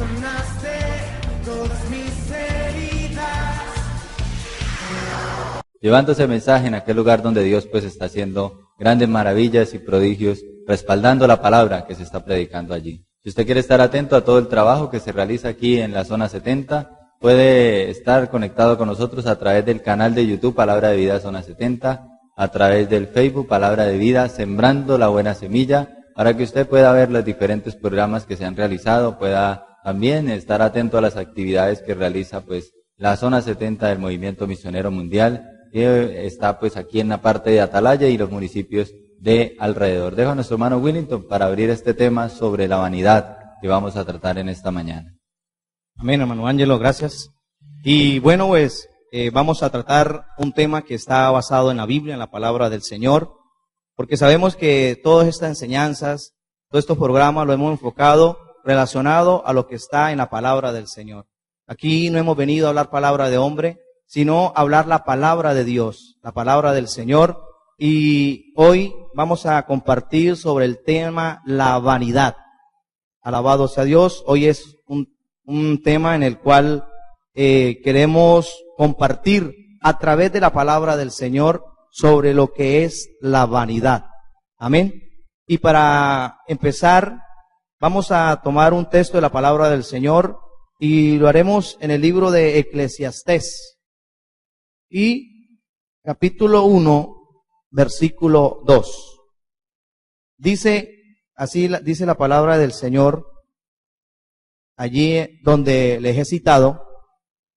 sanaste todas mis heridas. Llevando ese mensaje en aquel lugar donde Dios pues está haciendo grandes maravillas y prodigios, respaldando la palabra que se está predicando allí. Si usted quiere estar atento a todo el trabajo que se realiza aquí en la zona 70, puede estar conectado con nosotros a través del canal de YouTube Palabra de Vida Zona 70, a través del Facebook Palabra de Vida Sembrando la Buena Semilla, para que usted pueda ver los diferentes programas que se han realizado, pueda también estar atento a las actividades que realiza pues la Zona 70 del Movimiento Misionero Mundial, que está pues aquí en la parte de Atalaya y los municipios de alrededor. Dejo a nuestro hermano Willington para abrir este tema sobre la vanidad que vamos a tratar en esta mañana. Amén, hermano Ángelo, gracias. Y bueno, pues vamos a tratar un tema que está basado en la Biblia, en la palabra del Señor, porque sabemos que todas estas enseñanzas, todos estos programas lo hemos enfocado relacionado a lo que está en la palabra del Señor. Aquí no hemos venido a hablar palabra de hombre, sino a hablar la palabra de Dios, la palabra del Señor. Y hoy vamos a compartir sobre el tema la vanidad. Alabado sea Dios. Hoy es un tema en el cual queremos compartir a través de la palabra del Señor sobre lo que es la vanidad. Amén. Y para empezar, vamos a tomar un texto de la palabra del Señor y lo haremos en el libro de Eclesiastés. Y capítulo 1, versículo 2. Dice, así dice la palabra del Señor, allí donde les he citado,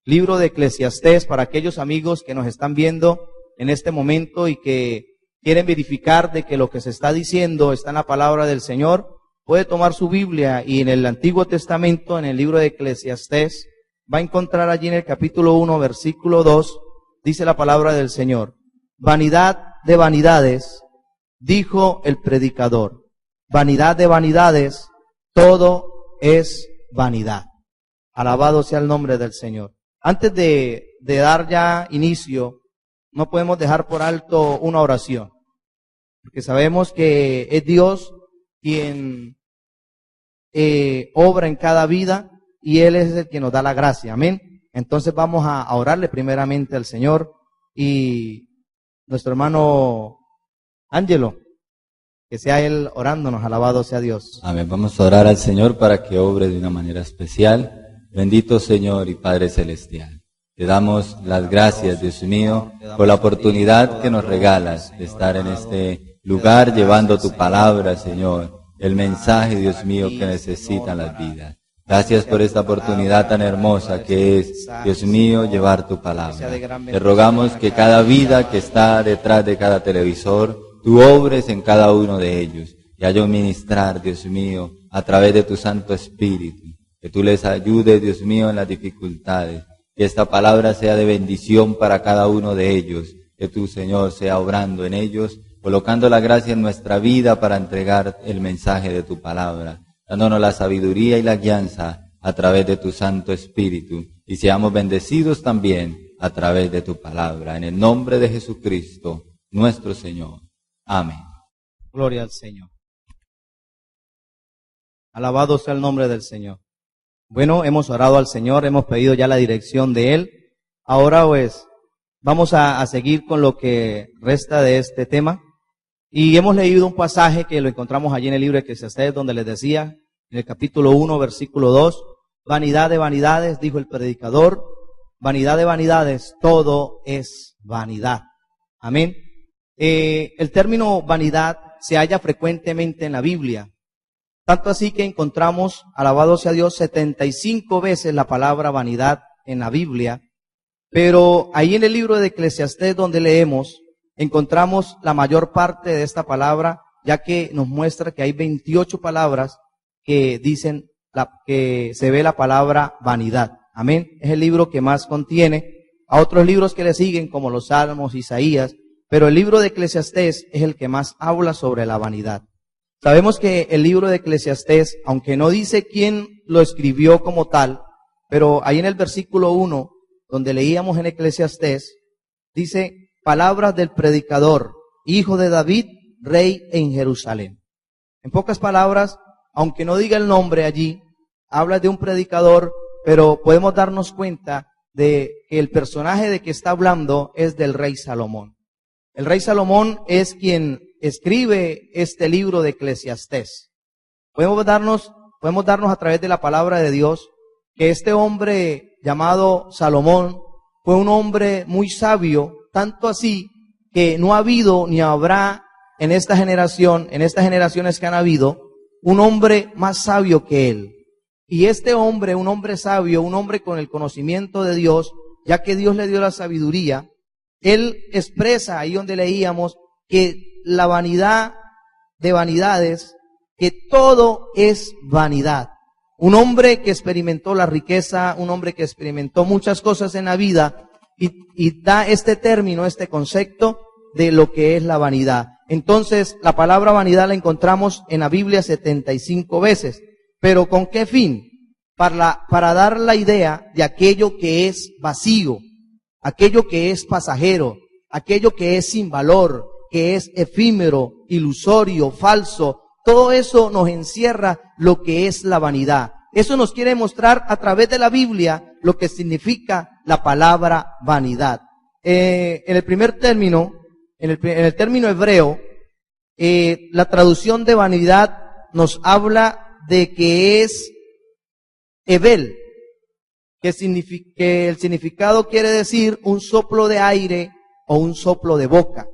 libro de Eclesiastés, para aquellos amigos que nos están viendo en este momento y que quieren verificar de que lo que se está diciendo está en la palabra del Señor, puede tomar su Biblia y en el Antiguo Testamento, en el libro de Eclesiastés, va a encontrar allí en el capítulo 1, versículo 2, dice la palabra del Señor: vanidad de vanidades, dijo el predicador, vanidad de vanidades, todo es vanidad. Alabado sea el nombre del Señor. Antes de dar ya inicio, no podemos dejar por alto una oración, porque sabemos que es Dios quien obra en cada vida y Él es el que nos da la gracia. Amén. Entonces vamos a orarle primeramente al Señor y nuestro hermano Ángelo, que sea Él orándonos, alabado sea Dios. Amén. Vamos a orar al Señor para que obre de una manera especial. Bendito Señor y Padre Celestial, te damos las gracias, Dios mío, por la oportunidad que nos regalas de estar en este lugar llevando tu palabra, Señor, el mensaje, Dios mío, que necesitan las vidas. Gracias por esta oportunidad tan hermosa que es, Dios mío, llevar tu palabra. Te rogamos que cada vida que está detrás de cada televisor, tú obres en cada uno de ellos y haya un ministrar, Dios mío, a través de tu Santo Espíritu. Que tú les ayudes, Dios mío, en las dificultades. Que esta palabra sea de bendición para cada uno de ellos. Que tú, Señor, sea obrando en ellos, colocando la gracia en nuestra vida para entregar el mensaje de tu palabra, dándonos la sabiduría y la guianza a través de tu Santo Espíritu. Y seamos bendecidos también a través de tu palabra. En el nombre de Jesucristo, nuestro Señor. Amén. Gloria al Señor. Alabado sea el nombre del Señor. Bueno, hemos orado al Señor, hemos pedido ya la dirección de Él. Ahora pues vamos a seguir con lo que resta de este tema. Y hemos leído un pasaje que lo encontramos allí en el libro de Eclesiastés, donde les decía, en el capítulo 1, versículo 2, vanidad de vanidades, dijo el predicador, vanidad de vanidades, todo es vanidad. Amén. El término vanidad se halla frecuentemente en la Biblia. Tanto así que encontramos, alabado sea Dios, 75 veces la palabra vanidad en la Biblia. Pero ahí en el libro de Eclesiastés donde leemos, encontramos la mayor parte de esta palabra, ya que nos muestra que hay 28 palabras que dicen que se ve la palabra vanidad. Amén. Es el libro que más contiene. A otros libros que le siguen, como los Salmos, Isaías, pero el libro de Eclesiastés es el que más habla sobre la vanidad. Sabemos que el libro de Eclesiastés, aunque no dice quién lo escribió como tal, pero ahí en el versículo 1, donde leíamos en Eclesiastés, dice, palabras del predicador, hijo de David, rey en Jerusalén. En pocas palabras, aunque no diga el nombre allí, habla de un predicador, pero podemos darnos cuenta de que el personaje de que está hablando es del rey Salomón. El rey Salomón es quien escribe este libro de Eclesiastés. Podemos darnos a través de la palabra de Dios que este hombre llamado Salomón fue un hombre muy sabio, tanto así que no ha habido ni habrá en esta generaciones que han habido, un hombre más sabio que él. Y este hombre, un hombre sabio, un hombre con el conocimiento de Dios, ya que Dios le dio la sabiduría, él expresa ahí donde leíamos que la vanidad de vanidades, que todo es vanidad. Un hombre que experimentó la riqueza, un hombre que experimentó muchas cosas en la vida y da este término, este concepto de lo que es la vanidad. Entonces, la palabra vanidad la encontramos en la Biblia 75 veces. ¿Pero con qué fin? Para dar la idea de aquello que es vacío, aquello que es pasajero, aquello que es sin valor, que es efímero, ilusorio, falso. Todo eso nos encierra lo que es la vanidad. Eso nos quiere mostrar a través de la Biblia lo que significa la palabra vanidad. En el primer término, en el término hebreo, la traducción de vanidad nos habla de que es Ebel, que el significado quiere decir un soplo de aire o un soplo de boca.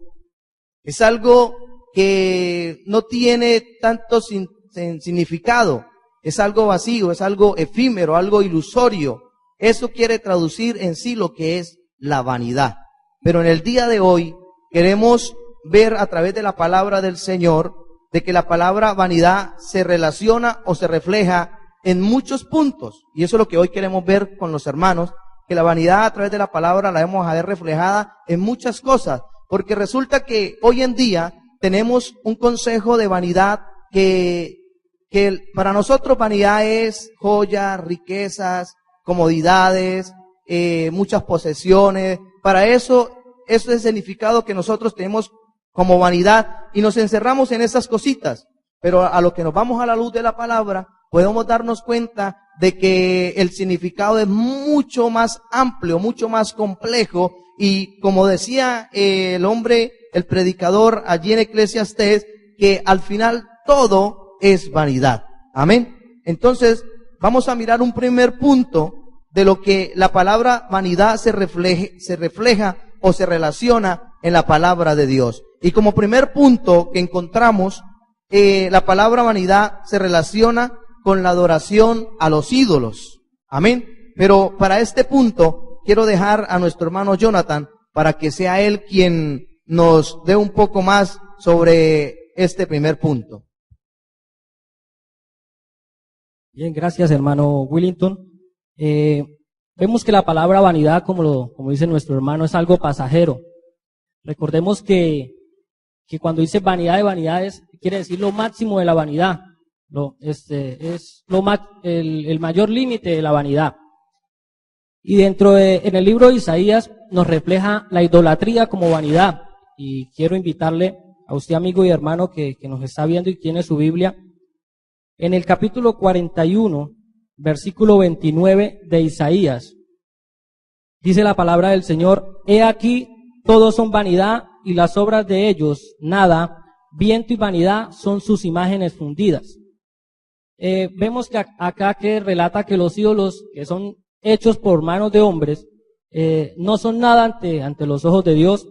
Es algo que no tiene tanto significado, es algo vacío, es algo efímero, algo ilusorio. Eso quiere traducir en sí lo que es la vanidad. Pero en el día de hoy queremos ver a través de la palabra del Señor de que la palabra vanidad se relaciona o se refleja en muchos puntos. Y eso es lo que hoy queremos ver con los hermanos, que la vanidad a través de la palabra la vamos a ver reflejada en muchas cosas. Porque resulta que hoy en día tenemos un consejo de vanidad que para nosotros vanidad es joyas, riquezas, comodidades, muchas posesiones. Para eso es el significado que nosotros tenemos como vanidad y nos encerramos en esas cositas. Pero a lo que nos vamos a la luz de la palabra, podemos darnos cuenta de que el significado es mucho más amplio, mucho más complejo. Y como decía el hombre, el predicador allí en Eclesiastés, que al final todo es vanidad. Amén. Entonces, vamos a mirar un primer punto de lo que la palabra vanidad se refleja o se relaciona en la palabra de Dios. Y como primer punto que encontramos, la palabra vanidad se relaciona con la adoración a los ídolos. Amén. Pero para este punto quiero dejar a nuestro hermano Jonathan para que sea él quien nos dé un poco más sobre este primer punto. Bien, gracias hermano Willington. Vemos que la palabra vanidad, como dice nuestro hermano, es algo pasajero. Recordemos que cuando dice vanidad de vanidades, quiere decir lo máximo de la vanidad. Es el mayor límite de la vanidad. Y en el libro de Isaías nos refleja la idolatría como vanidad. Y quiero invitarle a usted, amigo y hermano, que nos está viendo y tiene su Biblia, en el capítulo 41, versículo 29 de Isaías, dice la palabra del Señor: He aquí, todos son vanidad, y las obras de ellos, nada, viento y vanidad son sus imágenes fundidas. Vemos que acá que relata que los ídolos que son hechos por manos de hombres, no son nada ante los ojos de Dios.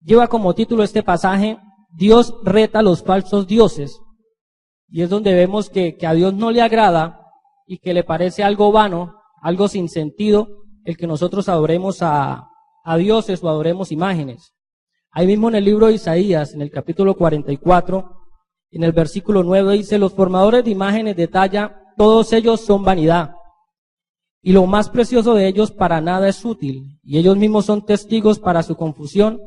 Lleva como título este pasaje: Dios reta a los falsos dioses. Y es donde vemos que a Dios no le agrada y que le parece algo vano, algo sin sentido, el que nosotros adoremos a dioses o adoremos imágenes. Ahí mismo en el libro de Isaías, en el capítulo 44, en el versículo 9 dice: Los formadores de imágenes de talla, todos ellos son vanidad, y lo más precioso de ellos para nada es útil, y ellos mismos son testigos para su confusión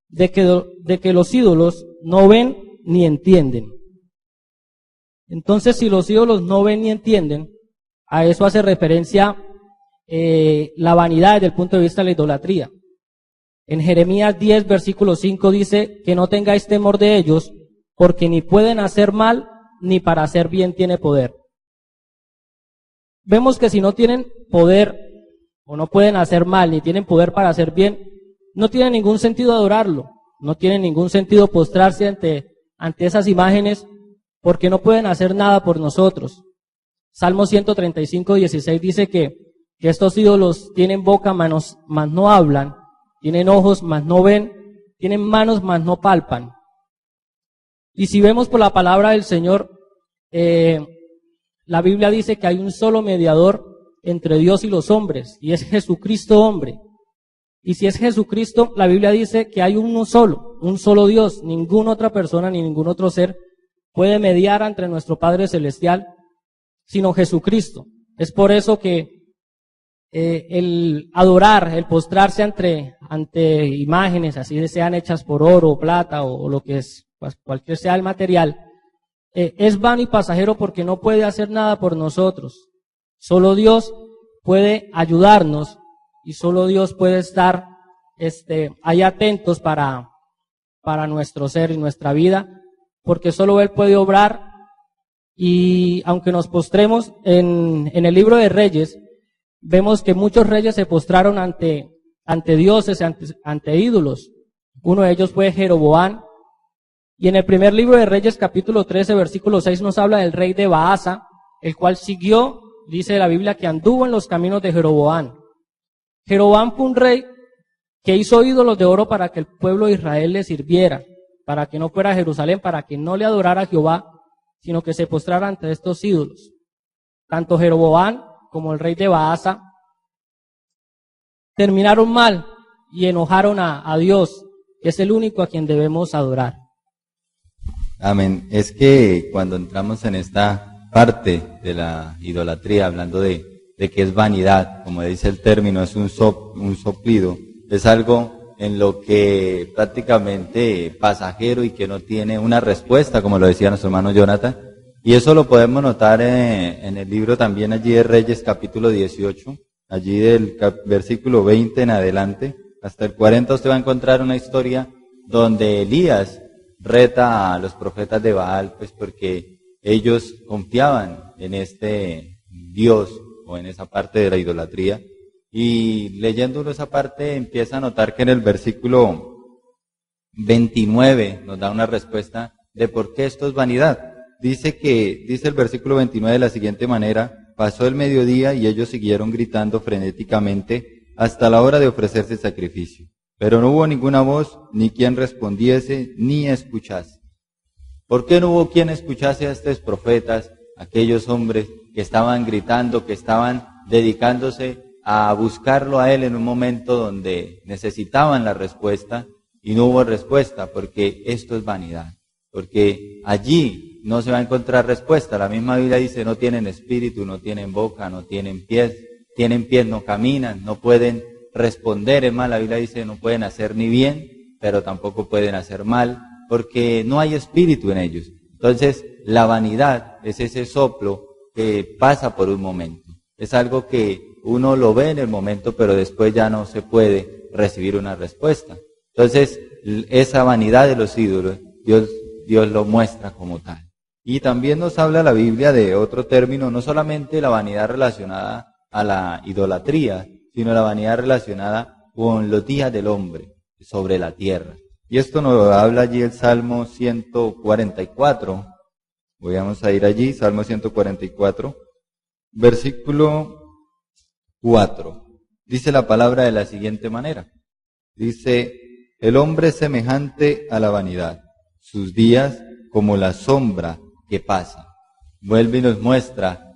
de que los ídolos no ven ni entienden. Entonces, si los ídolos no ven ni entienden, a eso hace referencia la vanidad desde el punto de vista de la idolatría. En Jeremías 10, versículo 5 dice: que no tengáis temor de ellos, porque ni pueden hacer mal, ni para hacer bien tiene poder. vemos que si no tienen poder o no pueden hacer mal, ni tienen poder para hacer bien, no tiene ningún sentido adorarlo, no tiene ningún sentido postrarse ante esas imágenes, porque no pueden hacer nada por nosotros. Salmo 135:16 dice que estos ídolos tienen boca, mas no hablan, tienen ojos, mas no ven, tienen manos, mas no palpan. Y si vemos por la palabra del Señor, la Biblia dice que hay un solo mediador entre Dios y los hombres, y es Jesucristo hombre. Y si es Jesucristo, la Biblia dice que hay un solo Dios, ninguna otra persona ni ningún otro ser puede mediar entre nuestro Padre Celestial, sino Jesucristo. Es por eso que el adorar, el postrarse ante imágenes, así sean hechas por oro o plata o lo que es, pues, cualquier sea el material, es vano y pasajero porque no puede hacer nada por nosotros. Solo Dios puede ayudarnos y solo Dios puede estar ahí atentos para nuestro ser y nuestra vida, porque solo Él puede obrar. Y aunque nos postremos en el libro de Reyes, vemos que muchos reyes se postraron ante dioses, ante ídolos. Uno de ellos fue Jeroboam. Y en el primer libro de Reyes, capítulo 13, versículo 6, nos habla del rey de Baasa, el cual siguió, dice la Biblia, que anduvo en los caminos de Jeroboam. Jeroboam fue un rey que hizo ídolos de oro para que el pueblo de Israel le sirviera, para que no fuera a Jerusalén, para que no le adorara a Jehová, sino que se postrara ante estos ídolos. Tanto Jeroboam como el rey de Baasa terminaron mal y enojaron a Dios, que es el único a quien debemos adorar. Amén. Es que cuando entramos en esta parte de la idolatría, hablando de que es vanidad, como dice el término, es un soplido, es algo en lo que prácticamente pasajero y que no tiene una respuesta, como lo decía nuestro hermano Jonathan. Y eso lo podemos notar en el libro también allí de Reyes, capítulo 18, allí del versículo 20 en adelante, hasta el 40 usted va a encontrar una historia donde Elías reta a los profetas de Baal, pues porque ellos confiaban en este Dios o en esa parte de la idolatría. Y leyéndolo esa parte empieza a notar que en el versículo 29 nos da una respuesta de por qué esto es vanidad. Dice el versículo 29 de la siguiente manera: pasó el mediodía y ellos siguieron gritando frenéticamente hasta la hora de ofrecerse sacrificio. Pero no hubo ninguna voz, ni quien respondiese, ni escuchase. ¿Por qué no hubo quien escuchase a estos profetas, aquellos hombres que estaban gritando, que estaban dedicándose a buscarlo a Él en un momento donde necesitaban la respuesta y no hubo respuesta? Porque esto es vanidad, porque allí no se va a encontrar respuesta. La misma Biblia dice: no tienen espíritu, no tienen boca, no tienen pies, no caminan, no pueden responder. Es más, la Biblia dice: no pueden hacer ni bien, pero tampoco pueden hacer mal, porque no hay espíritu en ellos. Entonces, la vanidad es ese soplo que pasa por un momento. Es algo que uno lo ve en el momento, pero después ya no se puede recibir una respuesta. Entonces, esa vanidad de los ídolos, Dios lo muestra como tal. Y también nos habla la Biblia de otro término, no solamente la vanidad relacionada a la idolatría, sino la vanidad relacionada con los días del hombre sobre la tierra. Y esto nos lo habla allí el Salmo 144. Vamos a ir allí, Salmo 144, versículo 4. Dice la palabra de la siguiente manera. Dice: el hombre es semejante a la vanidad, sus días como la sombra que pasa. Vuelve y nos muestra,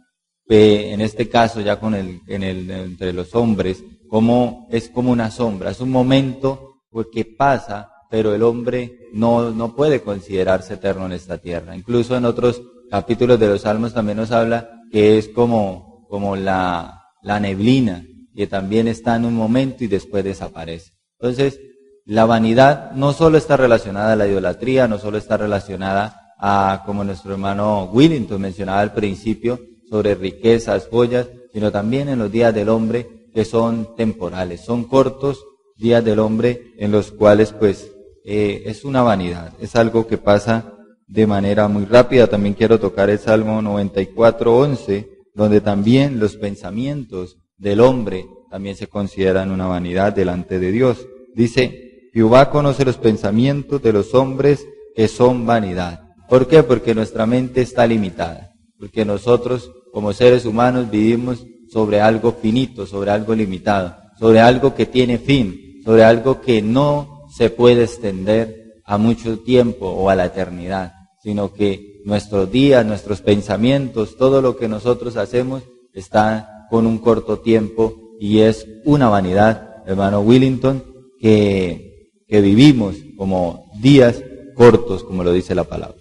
en este caso ya entre los hombres, como es como una sombra, es un momento que pasa, pero el hombre no puede considerarse eterno en esta tierra. Incluso en otros capítulos de los Salmos también nos habla que es como la neblina, que también está en un momento y después desaparece. Entonces, la vanidad no solo está relacionada a la idolatría, no solo está relacionada a, como nuestro hermano Willington mencionaba al principio, sobre riquezas, joyas, sino también en los días del hombre, que son temporales, son cortos días del hombre en los cuales pues es una vanidad, es algo que pasa de manera muy rápida. También quiero tocar el Salmo 94:11, donde también los pensamientos del hombre también se consideran una vanidad delante de Dios. Dice, Jehová conoce los pensamientos de los hombres que son vanidad. ¿Por qué? Porque nuestra mente está limitada, porque nosotros como seres humanos vivimos sobre algo finito, sobre algo limitado, sobre algo que tiene fin, sobre algo que no se puede extender a mucho tiempo o a la eternidad, sino que nuestros días, nuestros pensamientos, todo lo que nosotros hacemos está con un corto tiempo y es una vanidad, hermano Willington, que vivimos como días cortos, como lo dice la palabra.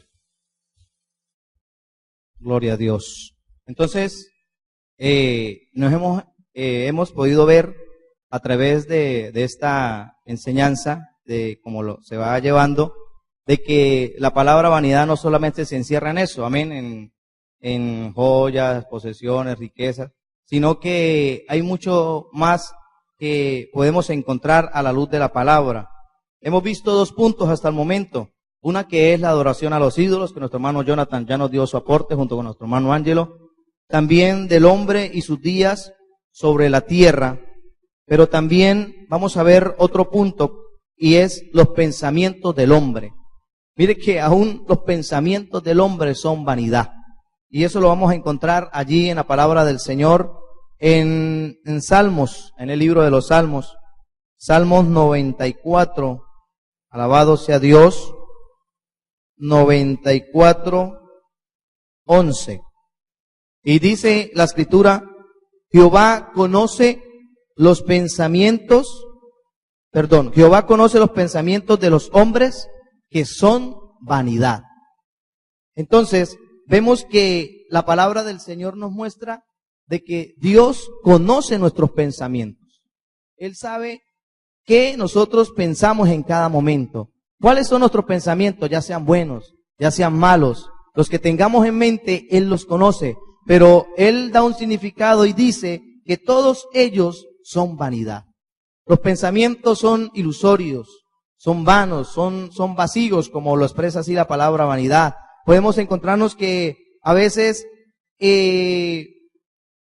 Gloria a Dios. Entonces, hemos podido ver a través de esta enseñanza, de cómo se va llevando, de que la palabra vanidad no solamente se encierra en eso, amén, en joyas, posesiones, riquezas, sino que hay mucho más que podemos encontrar a la luz de la palabra. Hemos visto 2 puntos hasta el momento. Una que es la adoración a los ídolos, que nuestro hermano Jonathan ya nos dio su aporte junto con nuestro hermano Ángelo. También del hombre y sus días sobre la tierra. Pero también vamos a ver otro punto, y es los pensamientos del hombre. Mire que aún los pensamientos del hombre son vanidad. Y eso lo vamos a encontrar allí en la palabra del Señor, en Salmos, en el libro de los Salmos. Salmos 94, alabado sea Dios, 94, 11. Y dice la Escritura, Jehová conoce los pensamientos de los hombres que son vanidad. Entonces, vemos que la palabra del Señor nos muestra de que Dios conoce nuestros pensamientos. Él sabe qué nosotros pensamos en cada momento. ¿Cuáles son nuestros pensamientos? Ya sean buenos, ya sean malos. Los que tengamos en mente, Él los conoce. Pero Él da un significado y dice que todos ellos son vanidad. Los pensamientos son ilusorios, son vanos, son vacíos, como lo expresa así la palabra vanidad. Podemos encontrarnos que a veces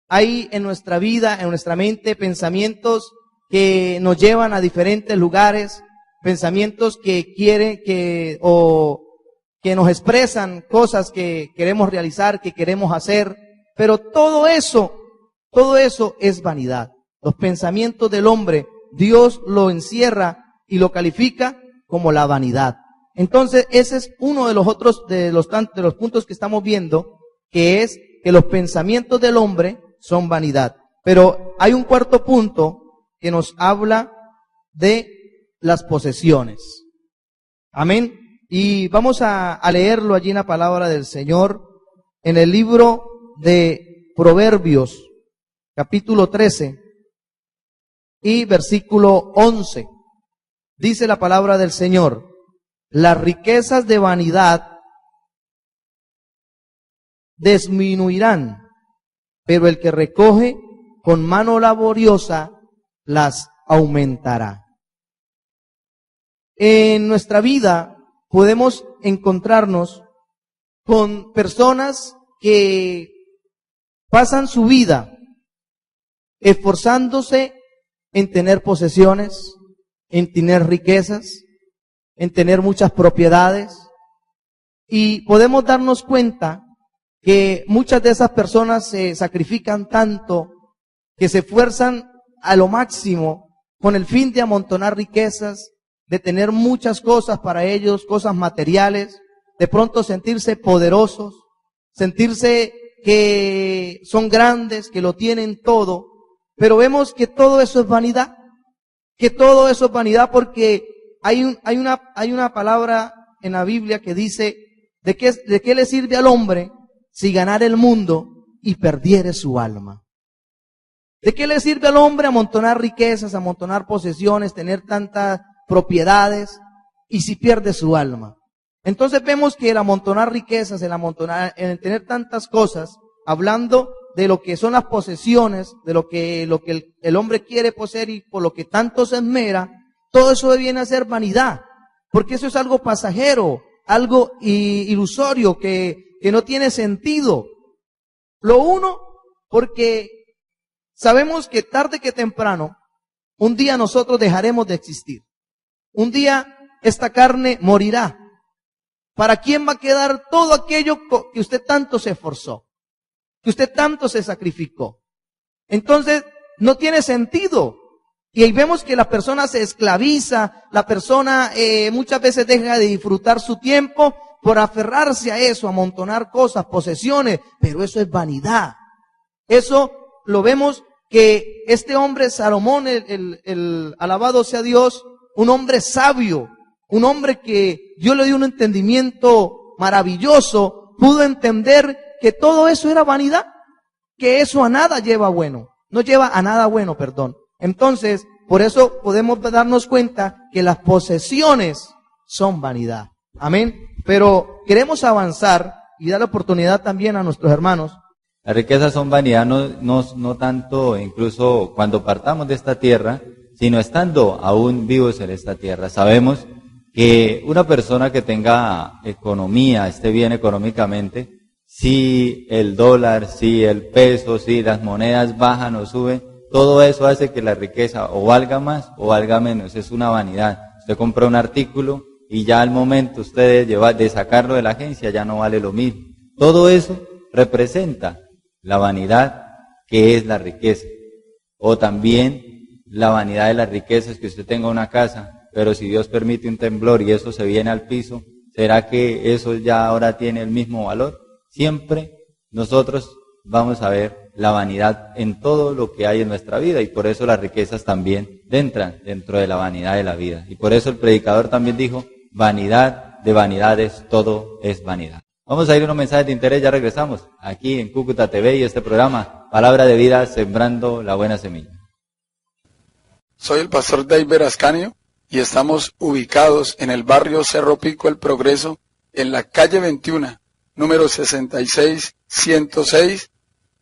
hay en nuestra vida, en nuestra mente, pensamientos que nos llevan a diferentes lugares, pensamientos que nos expresan cosas que queremos realizar, que queremos hacer, pero todo eso es vanidad. Los pensamientos del hombre, Dios lo encierra y lo califica como la vanidad. Entonces, ese es uno de los puntos que estamos viendo, que es que los pensamientos del hombre son vanidad. Pero hay un cuarto punto que nos habla de las posesiones. Amén. Y vamos a leerlo allí en la palabra del Señor, en el libro de Proverbios, capítulo 13 y versículo 11. Dice la palabra del Señor, las riquezas de vanidad disminuirán, pero el que recoge con mano laboriosa las aumentará. En nuestra vida podemos encontrarnos con personas que pasan su vida esforzándose en tener posesiones, en tener riquezas, en tener muchas propiedades, y podemos darnos cuenta que muchas de esas personas se sacrifican tanto, que se esfuerzan a lo máximo con el fin de amontonar riquezas, de tener muchas cosas para ellos, cosas materiales, de pronto sentirse poderosos, sentirse que son grandes, que lo tienen todo, pero vemos que todo eso es vanidad, porque hay una palabra en la Biblia que dice, ¿de qué le sirve al hombre si ganara el mundo y perdiere su alma? ¿De qué le sirve al hombre amontonar riquezas, amontonar posesiones, tener tantas propiedades y si pierde su alma? Entonces vemos que el amontonar riquezas, el tener tantas cosas, hablando de lo que son las posesiones, de lo que el hombre quiere poseer y por lo que tanto se esmera, todo eso viene a ser vanidad, porque eso es algo pasajero, algo ilusorio que no tiene sentido. Lo uno porque sabemos que tarde que temprano, un día nosotros dejaremos de existir. Un día esta carne morirá. ¿Para quién va a quedar todo aquello que usted tanto se esforzó? Que usted tanto se sacrificó. Entonces, no tiene sentido. Y ahí vemos que la persona se esclaviza, la persona muchas veces deja de disfrutar su tiempo por aferrarse a eso, amontonar cosas, posesiones, pero eso es vanidad. Eso lo vemos que este hombre Salomón, el alabado sea Dios, un hombre sabio, un hombre que Dios le dio un entendimiento maravilloso, pudo entender que todo eso era vanidad, que eso a nada lleva bueno, no lleva a nada bueno, perdón. Entonces, por eso podemos darnos cuenta que las posesiones son vanidad. Amén. Pero queremos avanzar y dar la oportunidad también a nuestros hermanos. Las riquezas son vanidad, no tanto incluso cuando partamos de esta tierra, sino estando aún vivos en esta tierra. Sabemos que una persona que tenga economía, esté bien económicamente, si el dólar, si el peso, si las monedas bajan o suben, todo eso hace que la riqueza o valga más o valga menos. Es una vanidad. Usted compra un artículo y ya al momento usted de sacarlo de la agencia ya no vale lo mismo. Todo eso representa la vanidad que es la riqueza. O también la vanidad de las riquezas, que usted tenga una casa, pero si Dios permite un temblor y eso se viene al piso, ¿será que eso ya ahora tiene el mismo valor? Siempre nosotros vamos a ver la vanidad en todo lo que hay en nuestra vida, y por eso las riquezas también entran dentro de la vanidad de la vida. Y por eso el predicador también dijo, vanidad de vanidades, todo es vanidad. Vamos a ir a unos mensajes de interés, ya regresamos aquí en Cúcuta TV y este programa, Palabra de Vida, Sembrando la Buena Semilla. Soy el pastor David Ascanio y estamos ubicados en el barrio Cerro Pico El Progreso, en la calle 21, número 66106,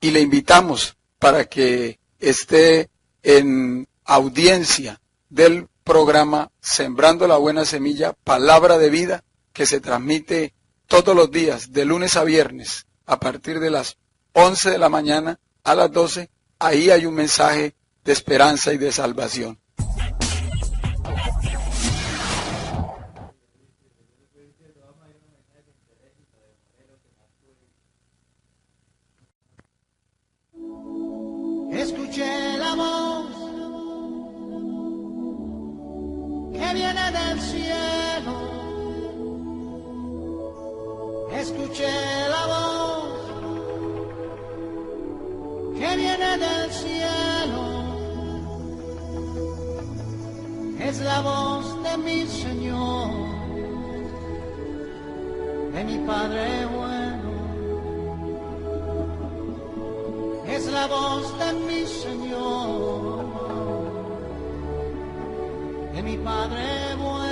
y le invitamos para que esté en audiencia del programa Sembrando la Buena Semilla, Palabra de Vida, que se transmite todos los días, de lunes a viernes, a partir de las 11 de la mañana a las 12. Ahí hay un mensaje de esperanza y de salvación. Escuché la voz que viene del cielo. Escuché la voz que viene del cielo. Es la voz de mi Señor, de mi Padre bueno. Es la voz de mi Señor, de mi Padre bueno.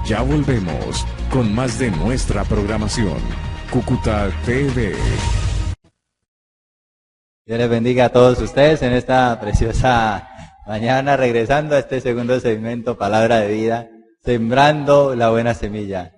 Ya volvemos con más de nuestra programación. Cúcuta TV. Dios les bendiga a todos ustedes en esta preciosa mañana, regresando a este segundo segmento, Palabra de Vida, sembrando la buena semilla.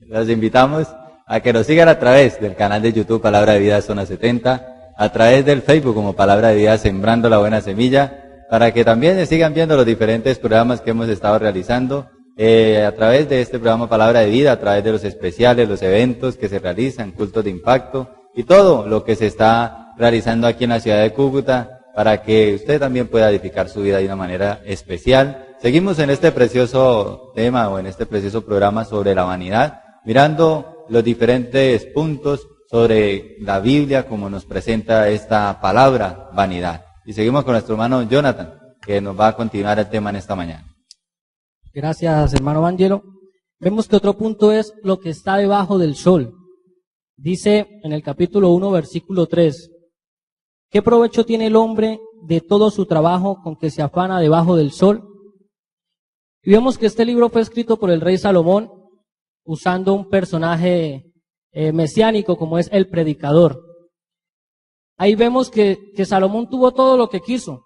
Los invitamos a que nos sigan a través del canal de YouTube Palabra de Vida Zona 70, a través del Facebook como Palabra de Vida Sembrando la Buena Semilla, para que también sigan viendo los diferentes programas que hemos estado realizando, a través de este programa Palabra de Vida, a través de los especiales, los eventos que se realizan, cultos de impacto y todo lo que se está realizando aquí en la ciudad de Cúcuta, para que usted también pueda edificar su vida de una manera especial. Seguimos en este precioso tema o en este precioso programa sobre la vanidad, mirando los diferentes puntos sobre la Biblia, como nos presenta esta palabra vanidad. Y seguimos con nuestro hermano Jonathan, que nos va a continuar el tema en esta mañana. Gracias, hermano Angelo. Vemos que otro punto es lo que está debajo del sol. Dice en el capítulo 1, versículo 3, ¿qué provecho tiene el hombre de todo su trabajo con que se afana debajo del sol? Y vemos que este libro fue escrito por el rey Salomón, usando un personaje mesiánico como es el predicador. Ahí vemos que Salomón tuvo todo lo que quiso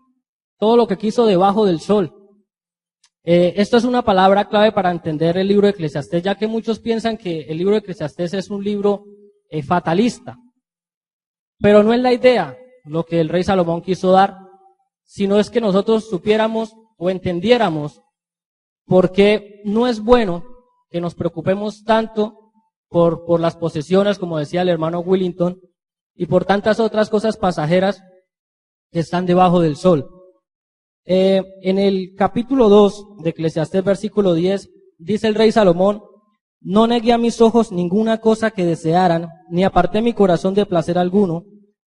debajo del sol. Esto es una palabra clave para entender el libro de Eclesiastés, ya que muchos piensan que el libro de Eclesiastés es un libro fatalista. Pero no es la idea lo que el rey Salomón quiso dar, sino es que nosotros supiéramos o entendiéramos por qué no es bueno que nos preocupemos tanto por las posesiones, como decía el hermano Willington, y por tantas otras cosas pasajeras que están debajo del sol. En el capítulo 2 de Eclesiastés, versículo 10, dice el rey Salomón, no negué a mis ojos ninguna cosa que desearan, ni aparté mi corazón de placer alguno,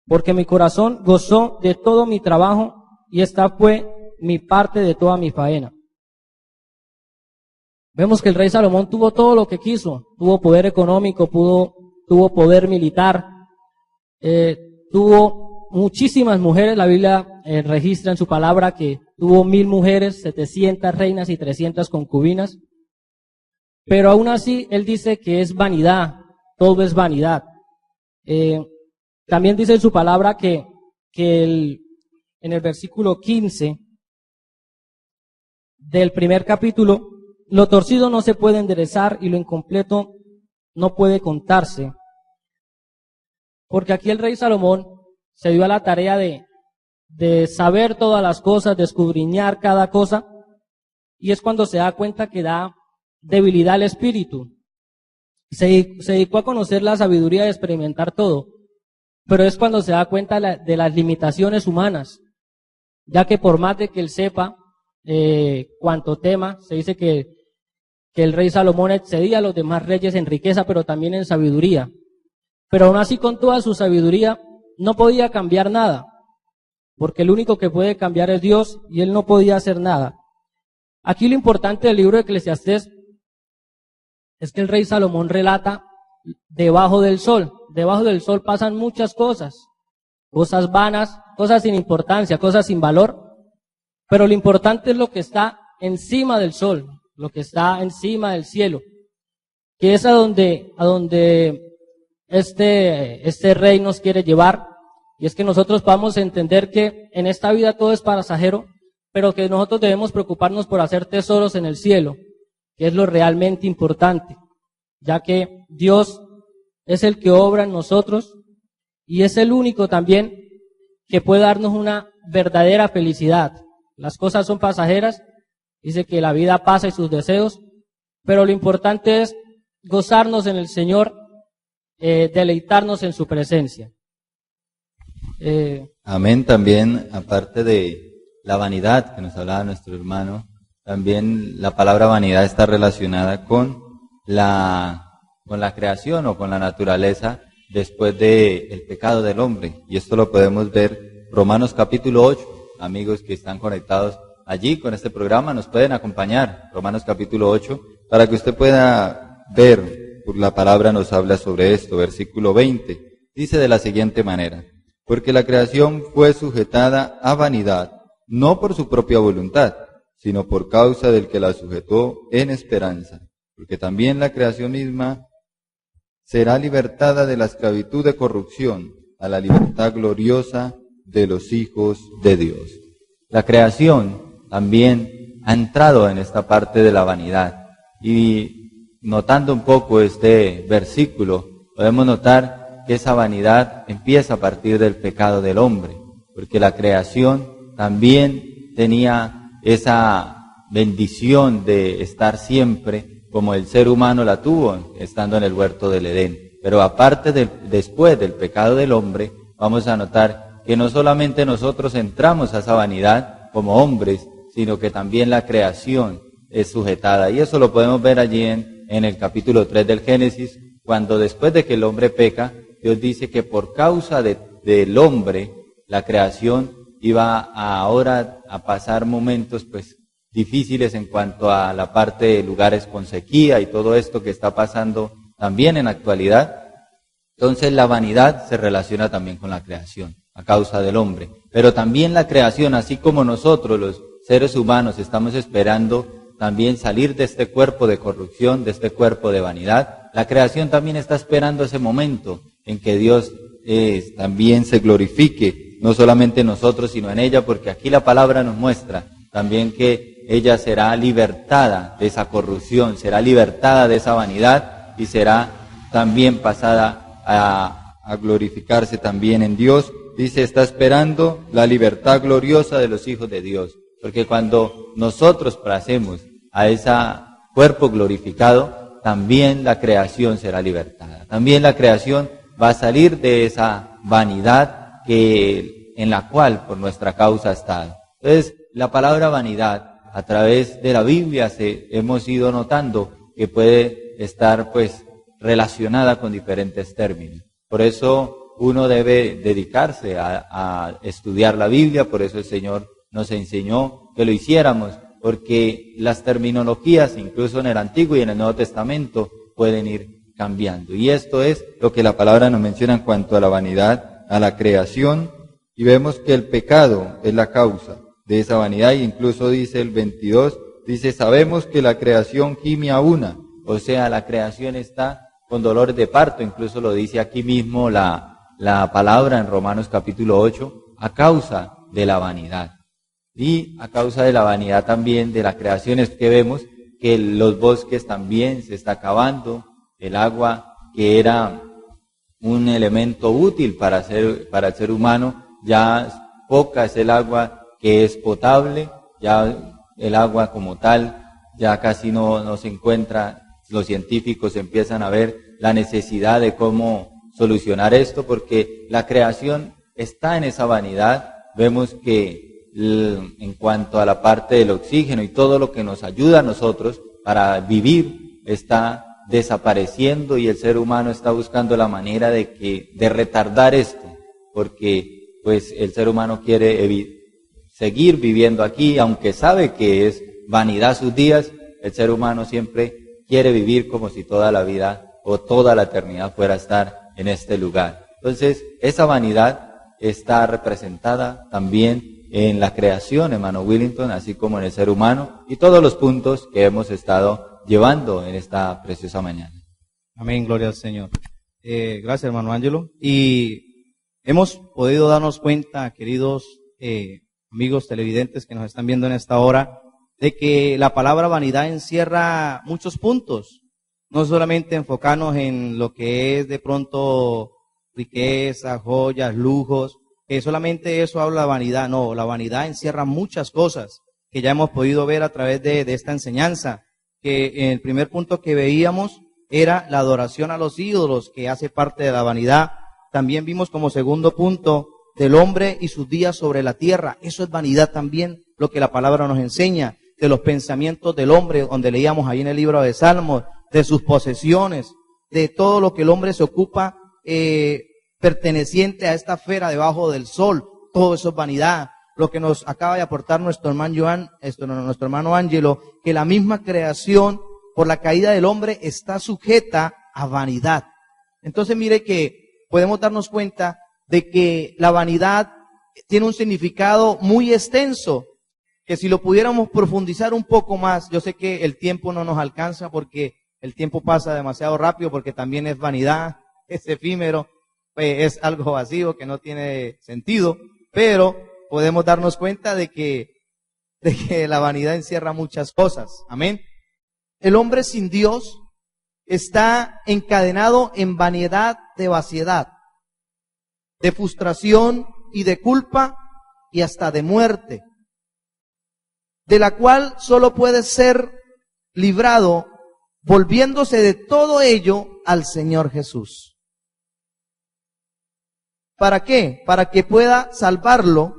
porque mi corazón gozó de todo mi trabajo, y esta fue mi parte de toda mi faena. Vemos que el rey Salomón tuvo todo lo que quiso, tuvo poder económico, tuvo poder militar, tuvo muchísimas mujeres. La Biblia registra en su palabra que tuvo 1000 mujeres, 700 reinas y 300 concubinas. Pero aún así, él dice que es vanidad, todo es vanidad. También dice en su palabra que en el versículo 15 del primer capítulo, lo torcido no se puede enderezar y lo incompleto no puede contarse. Porque aquí el rey Salomón se dio a la tarea de saber todas las cosas, de escudriñar cada cosa, y es cuando se da cuenta que da debilidad al espíritu. Se dedicó a conocer la sabiduría de experimentar todo, pero es cuando se da cuenta de las limitaciones humanas, ya que por más de que él sepa cuanto tema, se dice que el rey Salomón excedía a los demás reyes en riqueza, pero también en sabiduría. Pero aún así, con toda su sabiduría, no podía cambiar nada, porque el único que puede cambiar es Dios, y él no podía hacer nada. Aquí lo importante del libro de Eclesiastés es que el rey Salomón relata debajo del sol. Debajo del sol pasan muchas cosas, cosas vanas, cosas sin importancia, cosas sin valor, pero lo importante es lo que está encima del sol, lo que está encima del cielo, que es a donde este rey nos quiere llevar, y es que nosotros podamos entender que en esta vida todo es pasajero, pero que nosotros debemos preocuparnos por hacer tesoros en el cielo, que es lo realmente importante, ya que Dios es el que obra en nosotros y es el único también que puede darnos una verdadera felicidad. Las cosas son pasajeras, dice que la vida pasa y sus deseos, pero lo importante es gozarnos en el Señor, deleitarnos en su presencia. Amén. También, aparte de la vanidad que nos hablaba nuestro hermano, también la palabra vanidad está relacionada con la creación o con la naturaleza después del pecado del hombre. Y esto lo podemos ver Romanos capítulo 8. Amigos que están conectados allí con este programa nos pueden acompañar. Romanos capítulo 8, para que usted pueda ver, por la palabra nos habla sobre esto. Versículo 20, dice de la siguiente manera: porque la creación fue sujetada a vanidad, no por su propia voluntad, sino por causa del que la sujetó en esperanza, porque también la creación misma será libertada de la esclavitud de corrupción a la libertad gloriosa de los hijos de Dios. La creación también ha entrado en esta parte de la vanidad, y notando un poco este versículo, podemos notar que esa vanidad empieza a partir del pecado del hombre, porque la creación también tenía esa bendición de estar siempre como el ser humano la tuvo estando en el huerto del Edén. Pero aparte después del pecado del hombre, vamos a notar que no solamente nosotros entramos a esa vanidad como hombres, sino que también la creación es sujetada. Y eso lo podemos ver allí en el capítulo 3 del Génesis, cuando después de que el hombre peca, Dios dice que por causa del hombre, la creación iba ahora a pasar momentos pues difíciles en cuanto a la parte de lugares con sequía y todo esto que está pasando también en la actualidad. Entonces la vanidad se relaciona también con la creación a causa del hombre. Pero también la creación, así como nosotros los seres humanos estamos esperando también salir de este cuerpo de corrupción, de este cuerpo de vanidad, la creación también está esperando ese momento en que Dios también se glorifique, no solamente en nosotros, sino en ella, porque aquí la palabra nos muestra también que ella será libertada de esa corrupción, será libertada de esa vanidad y será también pasada a glorificarse también en Dios. Dice, está esperando la libertad gloriosa de los hijos de Dios, porque cuando nosotros pasemos a ese cuerpo glorificado, también la creación será libertada. También la creación va a salir de esa vanidad en la cual por nuestra causa ha estado. Entonces, la palabra vanidad, a través de la Biblia hemos ido notando que puede estar pues relacionada con diferentes términos. Por eso uno debe dedicarse a estudiar la Biblia, por eso el Señor nos enseñó que lo hiciéramos, porque las terminologías, incluso en el Antiguo y en el Nuevo Testamento, pueden ir cambiando. Y esto es lo que la palabra nos menciona en cuanto a la vanidad, a la creación, y vemos que el pecado es la causa de esa vanidad, y incluso dice el 22, dice, sabemos que la creación gime a una, o sea, la creación está con dolores de parto, incluso lo dice aquí mismo la palabra en Romanos capítulo 8, a causa de la vanidad. Y a causa de la vanidad también de la creación es que vemos que los bosques también se está acabando, el agua que era un elemento útil para el ser humano, ya poca es el agua que es potable, ya el agua como tal ya casi no se encuentra. Los científicos empiezan a ver la necesidad de cómo solucionar esto, porque la creación está en esa vanidad. Vemos que en cuanto a la parte del oxígeno y todo lo que nos ayuda a nosotros para vivir está desapareciendo, y el ser humano está buscando la manera de retardar esto, porque pues el ser humano quiere seguir viviendo aquí, aunque sabe que es vanidad sus días. El ser humano siempre quiere vivir como si toda la vida o toda la eternidad fuera a estar en este lugar. Entonces, esa vanidad está representada también en la creación, hermano Willington, así como en el ser humano, y todos los puntos que hemos estado llevando en esta preciosa mañana. Amén, gloria al Señor. Gracias, hermano Ángelo. Y hemos podido darnos cuenta, queridos amigos televidentes que nos están viendo en esta hora, de que la palabra vanidad encierra muchos puntos. No solamente enfocarnos en lo que es de pronto riqueza, joyas, lujos, que solamente eso habla de vanidad. No, la vanidad encierra muchas cosas que ya hemos podido ver a través de esta enseñanza, que en el primer punto que veíamos era la adoración a los ídolos, que hace parte de la vanidad. También vimos como segundo punto del hombre y sus días sobre la tierra. Eso es vanidad también, lo que la palabra nos enseña, de los pensamientos del hombre, donde leíamos ahí en el libro de Salmos, de sus posesiones, de todo lo que el hombre se ocupa perteneciente a esta esfera debajo del sol. Todo eso es vanidad. Lo que nos acaba de aportar nuestro hermano Ángelo, que la misma creación por la caída del hombre está sujeta a vanidad. Entonces mire que podemos darnos cuenta de que la vanidad tiene un significado muy extenso. que si lo pudiéramos profundizar un poco más, yo sé que el tiempo no nos alcanza porque el tiempo pasa demasiado rápido, porque también es vanidad, es efímero, es algo vacío que no tiene sentido, pero podemos darnos cuenta de que la vanidad encierra muchas cosas. Amén. El hombre sin Dios está encadenado en vanidad de vaciedad, de frustración y de culpa y hasta de muerte, de la cual solo puede ser librado volviéndose de todo ello al Señor Jesús. ¿Para qué? Para que pueda salvarlo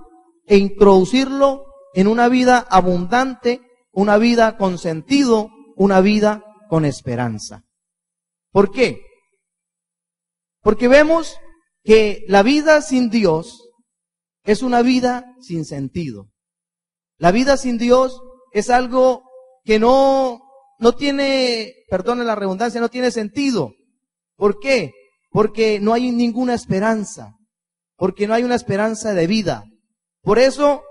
e introducirlo en una vida abundante, una vida con sentido, una vida con esperanza. ¿Por qué? Porque vemos que la vida sin Dios es una vida sin sentido. La vida sin Dios es algo que no tiene, perdone la redundancia, no tiene sentido. ¿Por qué? Porque no hay ninguna esperanza. Porque no hay una esperanza de vida. Por eso,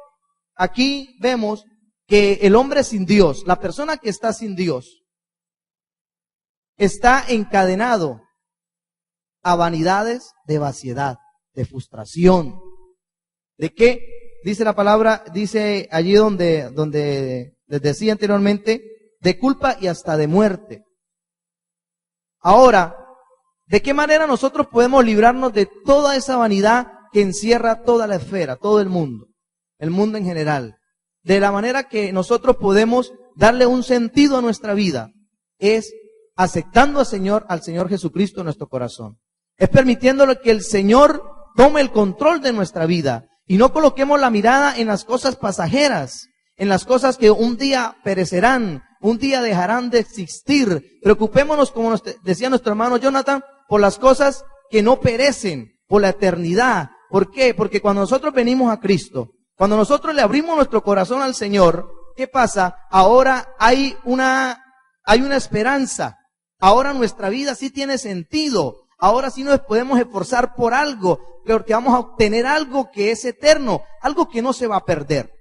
aquí vemos que el hombre sin Dios, la persona que está sin Dios, está encadenado a vanidades de vaciedad, de frustración. ¿De qué? Dice la palabra, dice allí donde les decía anteriormente, de culpa y hasta de muerte. Ahora, ¿de qué manera nosotros podemos librarnos de toda esa vanidad que encierra toda la esfera, todo el mundo en general? De la manera que nosotros podemos darle un sentido a nuestra vida es aceptando al Señor Jesucristo en nuestro corazón. Es permitiéndole que el Señor tome el control de nuestra vida y no coloquemos la mirada en las cosas pasajeras, en las cosas que un día perecerán, un día dejarán de existir. Preocupémonos, como nos decía nuestro hermano Jonathan, por las cosas que no perecen, por la eternidad. ¿Por qué? Porque cuando nosotros venimos a Cristo, cuando nosotros le abrimos nuestro corazón al Señor, ¿qué pasa? Ahora hay una esperanza. Ahora nuestra vida sí tiene sentido. Ahora sí nos podemos esforzar por algo, porque vamos a obtener algo que es eterno, algo que no se va a perder.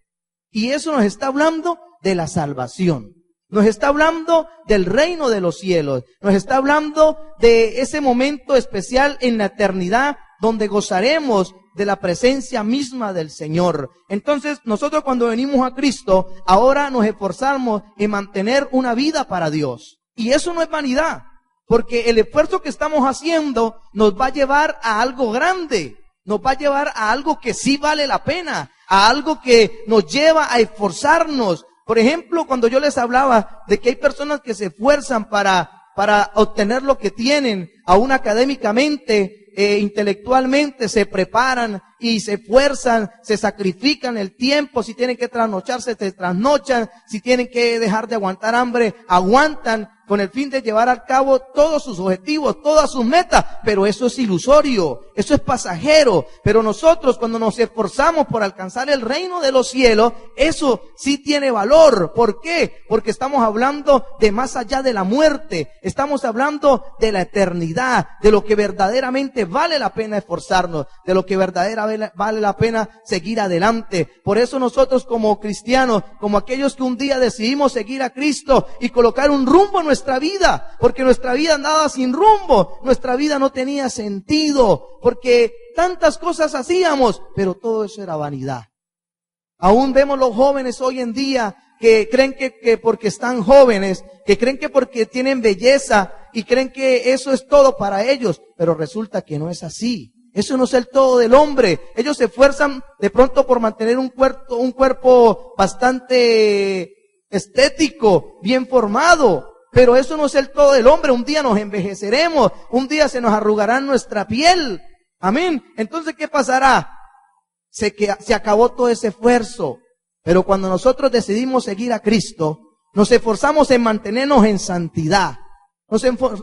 Y eso nos está hablando de la salvación. Nos está hablando del reino de los cielos. Nos está hablando de ese momento especial en la eternidad donde gozaremos de la presencia misma del Señor. Entonces, nosotros cuando venimos a Cristo, ahora nos esforzamos en mantener una vida para Dios. Y eso no es vanidad, porque el esfuerzo que estamos haciendo nos va a llevar a algo grande, nos va a llevar a algo que sí vale la pena, a algo que nos lleva a esforzarnos. Por ejemplo, cuando yo les hablaba de que hay personas que se esfuerzan para obtener lo que tienen, aún académicamente, intelectualmente, se preparan y se esfuerzan, se sacrifican el tiempo, si tienen que trasnocharse, se trasnochan, si tienen que dejar de aguantar hambre, aguantan, con el fin de llevar a cabo todos sus objetivos, todas sus metas, pero eso es ilusorio, eso es pasajero. Pero nosotros, cuando nos esforzamos por alcanzar el reino de los cielos, eso sí tiene valor. ¿Por qué? Porque estamos hablando de más allá de la muerte, estamos hablando de la eternidad, de lo que verdaderamente vale la pena esforzarnos, de lo que verdaderamente vale la pena seguir adelante. Por eso nosotros como cristianos, como aquellos que un día decidimos seguir a Cristo y colocar un rumbo en nuestra vida, porque nuestra vida andaba sin rumbo, nuestra vida no tenía sentido, porque tantas cosas hacíamos, pero todo eso era vanidad. Aún vemos los jóvenes hoy en día que creen que porque están jóvenes, que creen que porque tienen belleza y creen que eso es todo para ellos, pero resulta que no es así. Eso no es el todo del hombre. Ellos se esfuerzan de pronto por mantener un cuerpo bastante estético, bien formado, pero eso no es el todo del hombre. Un día nos envejeceremos, un día se nos arrugará nuestra piel. Amén. Entonces, ¿qué pasará? Se acabó todo ese esfuerzo. Pero cuando nosotros decidimos seguir a Cristo, nos esforzamos en mantenernos en santidad.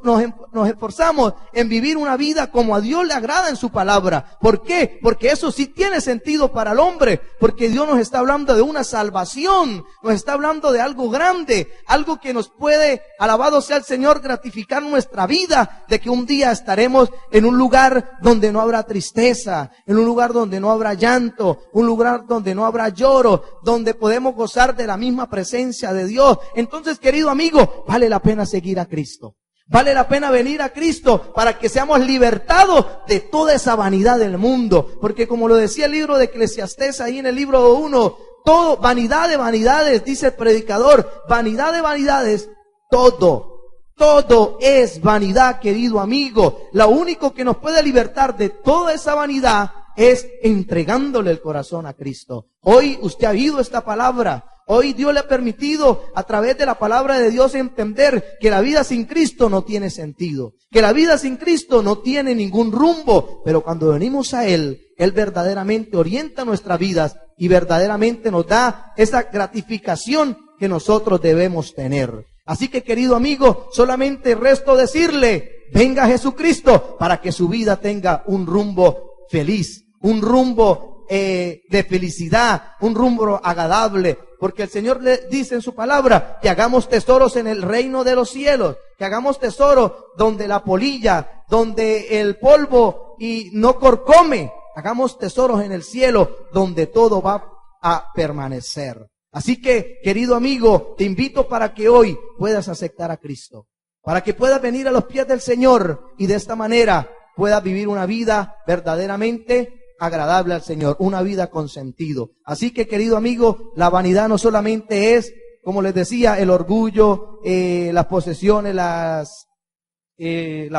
nos esforzamos en vivir una vida como a Dios le agrada en su palabra. ¿Por qué? Porque eso sí tiene sentido para el hombre, porque Dios nos está hablando de una salvación, nos está hablando de algo grande, algo que nos puede, alabado sea el Señor, gratificar nuestra vida, de que un día estaremos en un lugar donde no habrá tristeza, en un lugar donde no habrá llanto, un lugar donde no habrá lloro, donde podemos gozar de la misma presencia de Dios. Entonces, querido amigo, vale la pena seguir a Cristo. Vale la pena venir a Cristo para que seamos libertados de toda esa vanidad del mundo. Porque como lo decía el libro de Eclesiastés ahí en el libro 1, todo, vanidad de vanidades, dice el predicador, vanidad de vanidades, todo es vanidad, querido amigo. Lo único que nos puede libertar de toda esa vanidad es entregándole el corazón a Cristo. Hoy usted ha oído esta palabra. Hoy Dios le ha permitido a través de la palabra de Dios entender que la vida sin Cristo no tiene sentido, que la vida sin Cristo no tiene ningún rumbo, pero cuando venimos a Él verdaderamente orienta nuestras vidas y verdaderamente nos da esa gratificación que nosotros debemos tener. Así que, querido amigo, solamente resto decirle, venga Jesucristo para que su vida tenga un rumbo feliz, un rumbo de felicidad, un rumbo agradable, porque el Señor le dice en su palabra que hagamos tesoros en el reino de los cielos, que hagamos tesoros donde la polilla, donde el polvo y no corcome, hagamos tesoros en el cielo donde todo va a permanecer. Así que, querido amigo, te invito para que hoy puedas aceptar a Cristo, para que puedas venir a los pies del Señor y de esta manera puedas vivir una vida verdaderamente agradable al Señor, una vida con sentido. Así que, querido amigo, la vanidad no solamente es, como les decía, el orgullo, las posesiones, las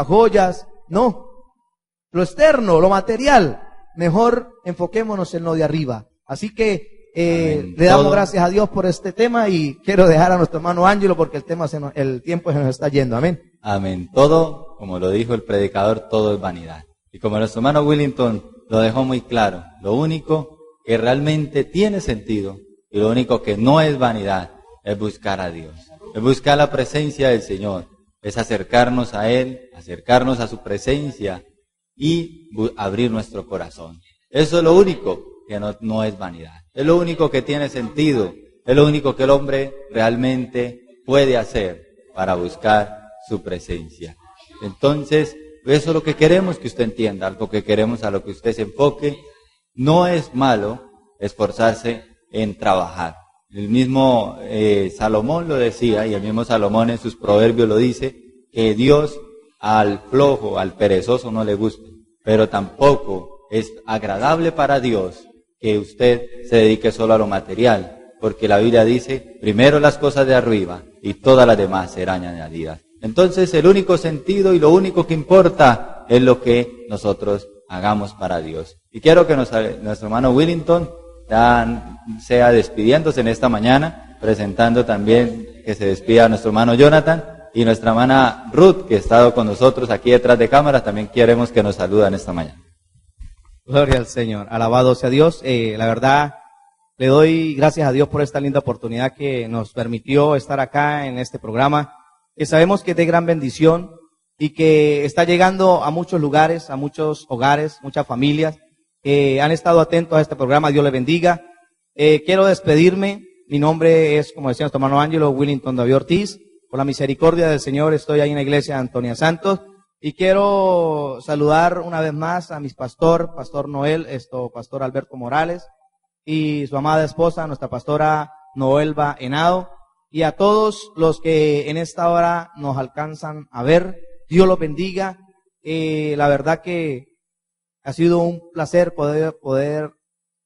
joyas, no. Lo externo, lo material, mejor enfoquémonos en lo de arriba. Así que le damos gracias a Dios por este tema y quiero dejar a nuestro hermano Ángelo porque el tiempo se nos está yendo. Amén. Amén. Todo, como lo dijo el predicador, todo es vanidad. Y como nuestro hermano Willington lo dejó muy claro, lo único que realmente tiene sentido y lo único que no es vanidad es buscar a Dios, es buscar la presencia del Señor, es acercarnos a Él, acercarnos a su presencia y abrir nuestro corazón. Eso es lo único que no es vanidad, es lo único que tiene sentido, es lo único que el hombre realmente puede hacer para buscar su presencia. Entonces, eso es lo que queremos que usted entienda, algo que queremos a lo que usted se enfoque. No es malo esforzarse en trabajar. El mismo Salomón lo decía, y el mismo Salomón en sus proverbios lo dice, que Dios al flojo, al perezoso no le gusta, pero tampoco es agradable para Dios que usted se dedique solo a lo material, porque la Biblia dice, primero las cosas de arriba y todas las demás serán añadidas. Entonces el único sentido y lo único que importa es lo que nosotros hagamos para Dios. Y quiero que nuestro hermano Willington sea despidiéndose en esta mañana, presentando también que se despida a nuestro hermano Jonathan y nuestra hermana Ruth, que ha estado con nosotros aquí detrás de cámaras, también queremos que nos saludan esta mañana. Gloria al Señor, alabado sea Dios. La verdad, le doy gracias a Dios por esta linda oportunidad que nos permitió estar acá en este programa, que sabemos que es de gran bendición y que está llegando a muchos lugares, a muchos hogares, muchas familias que han estado atentos a este programa. Dios les bendiga. Quiero despedirme. Mi nombre es, como decía nuestro hermano Ángelo, Willington David Ortiz. Por la misericordia del Señor estoy ahí en la iglesia de Antonia Santos y quiero saludar una vez más a mi pastor Noel, pastor Alberto Morales y su amada esposa, nuestra pastora Noelba Henao. Y a todos los que en esta hora nos alcanzan a ver, Dios los bendiga. La verdad que ha sido un placer poder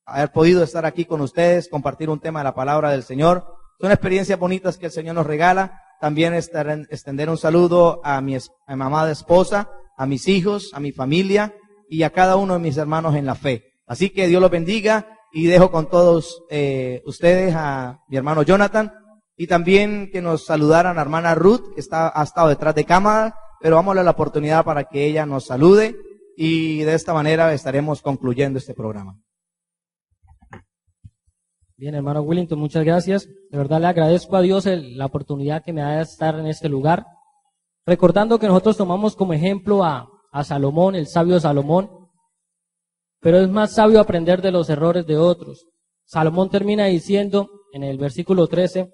haber podido estar aquí con ustedes, compartir un tema de la palabra del Señor. Son experiencias bonitas que el Señor nos regala. También extender un saludo a mi amada esposa, a mis hijos, a mi familia y a cada uno de mis hermanos en la fe. Así que Dios los bendiga y dejo con todos ustedes a mi hermano Jonathan. Y también que nos saludaran a la hermana Ruth, que ha estado detrás de cámara, pero vamos a darle la oportunidad para que ella nos salude y de esta manera estaremos concluyendo este programa. Bien, hermano Willington, muchas gracias. De verdad le agradezco a Dios la oportunidad que me da de estar en este lugar. recordando que nosotros tomamos como ejemplo a Salomón, el sabio Salomón, pero es más sabio aprender de los errores de otros. Salomón termina diciendo en el versículo 13,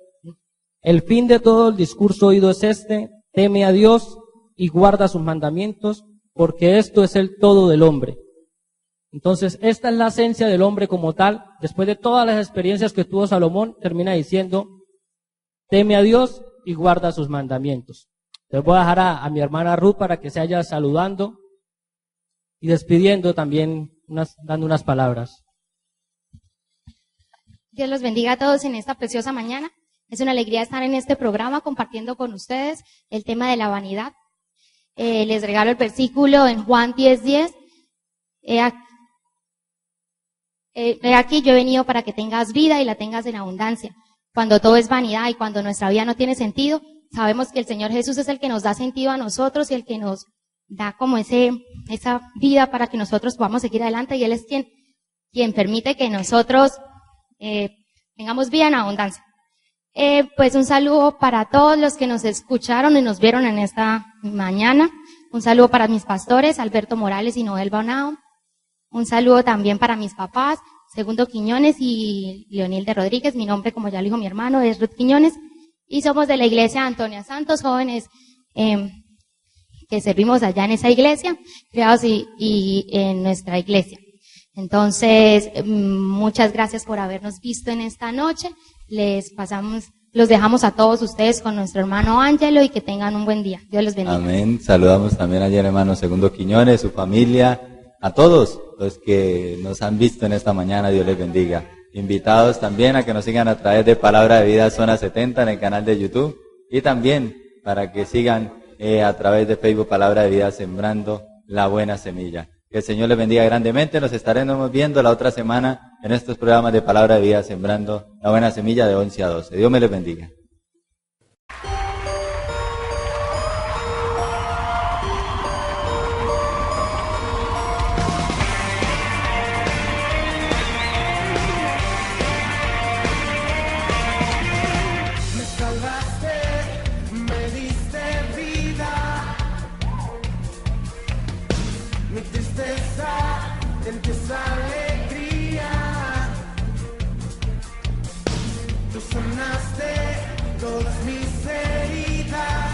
el fin de todo el discurso oído es este, teme a Dios y guarda sus mandamientos, porque esto es el todo del hombre. Entonces, esta es la esencia del hombre como tal. Después de todas las experiencias que tuvo Salomón, termina diciendo, teme a Dios y guarda sus mandamientos. Les voy a dejar a mi hermana Ruth para que se vaya saludando y despidiendo también, dando unas palabras. Dios los bendiga a todos en esta preciosa mañana. Es una alegría estar en este programa compartiendo con ustedes el tema de la vanidad. Les regalo el versículo en Juan 10:10. He aquí yo he venido para que tengas vida y la tengas en abundancia. Cuando todo es vanidad y cuando nuestra vida no tiene sentido, sabemos que el Señor Jesús es el que nos da sentido a nosotros y el que nos da como esa vida para que nosotros podamos seguir adelante, y Él es quien permite que nosotros tengamos vida en abundancia. Pues un saludo para todos los que nos escucharon y nos vieron en esta mañana. Un saludo para mis pastores, Alberto Morales y Noel Bonao. Un saludo también para mis papás, Segundo Quiñones y Leonilde Rodríguez. Mi nombre, como ya lo dijo mi hermano, es Ruth Quiñones. Y somos de la iglesia Antonia Santos, jóvenes que servimos allá en esa iglesia, creados y en nuestra iglesia. Entonces, muchas gracias por habernos visto en esta noche. Los dejamos a todos ustedes con nuestro hermano Ángelo y que tengan un buen día. Dios los bendiga. Amén. Saludamos también al hermano Segundo Quiñones, su familia, a todos los que nos han visto en esta mañana. Dios les bendiga. Invitados también a que nos sigan a través de Palabra de Vida Zona 70 en el canal de YouTube, y también para que sigan a través de Facebook Palabra de Vida Sembrando la Buena Semilla. Que el Señor les bendiga grandemente. Nos estaremos viendo la otra semana en estos programas de Palabra de Vida Sembrando la Buena Semilla de 11 a 12. Dios me les bendiga. Me salvaste, me diste vida. Mi tristeza en tu alegría. Tú sanaste todas mis heridas.